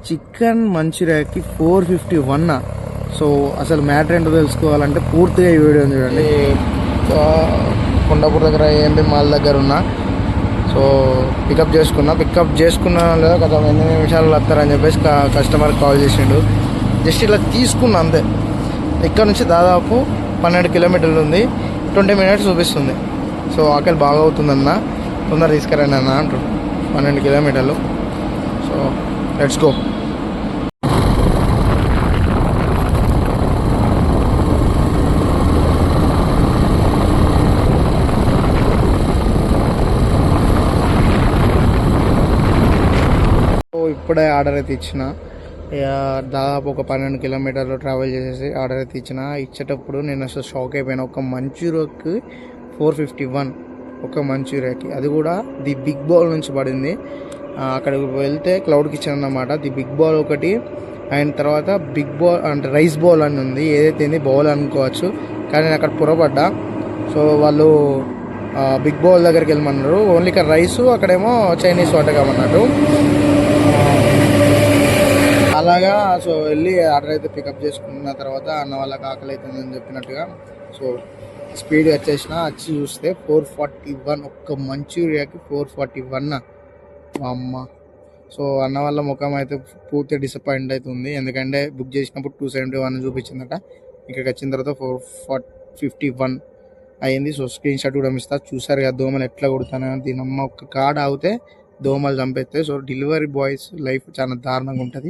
Chicken మంచూరియాకి 451. So అసలు matter ఏంటో తెలుసుకోవాలంటే పూర్తిగా ఈ వీడియో చూడండి. కొండాపూర్ దగ్గర ఏఎంబి మాల్ దగ్గర ఉన్నా. సో పికప్ చేసుకున్నా లేదా కదా 8 నిమిషాలు వస్తారని చెప్పేసి కస్టమర్ కాల్ చేసిండు. జస్ట్ ఇలా తీసుకున్నా అంతే. ఇక్కడ నుంచి దాదాపు 12 కిలోమీటర్లు ఉంది, 20 మినిట్స్ చూపిస్తుంది. సో ఆకలి బాగా అవుతుందన్న, తొందర తీసుకురండి అన్న అంటారు. 12 కిలోమీటర్లు. So let's go. ఇప్పుడే ఆర్డర్ అయితే ఇచ్చిన, దాదాపు ఒక 12 కిలోమీటర్లు ట్రావెల్ చేసేసి ఆర్డర్ అయితే ఇచ్చేటప్పుడు నేను అసలు షాక్ అయిపోయాను. ఒక మంచూరియాకి 451, ఒక మంచూరియాకి, అది కూడా ది బిగ్ బౌల్ నుంచి పడింది. అక్కడికి వెళ్తే క్లౌడ్ కిచెన్ అన్నమాట. ది బిగ్ బౌల్ ఒకటి, అండ్ తర్వాత బిగ్ బౌల్ అంటే రైస్ బౌల్ అని ఉంది. ఏదైతే బౌల్ అనుకోవచ్చు, కానీ నేను అక్కడ పొరపడ్డా. సో వాళ్ళు బిగ్ బౌల్ దగ్గరికి వెళ్ళమన్నారు. ఓన్లీ ఇక్కడ రైసు, అక్కడేమో చైనీస్ వంటకం అన్నట్టు. అలాగా సో వెళ్ళి ఆర్డర్ అయితే పికప్ చేసుకున్న తర్వాత అన్న వాళ్ళకి ఆకలి అవుతుందని చెప్పినట్టుగా సో స్పీడ్గా వచ్చి చూస్తే 441, ఒక్క మంచూరియాకి 441 అమ్మ. సో అన్న వాళ్ళ ముఖం అయితే పూర్తి డిసప్పాయింట్ అవుతుంది, ఎందుకంటే బుక్ చేసినప్పుడు 271 చూపించిందట. ఇక్కడికి వచ్చిన తర్వాత 451 అయింది. సో స్క్రీన్ షాట్ కూడా ఇస్తా, చూసారు కదా దోమలు ఎట్లా కొడతాను. దీనమ్మ ఒక్క కార్డ్ ఆగితే దోమలు చంపేస్తాయి. సో డెలివరీ బాయ్స్ లైఫ్ చాలా దారుణంగా ఉంటుంది.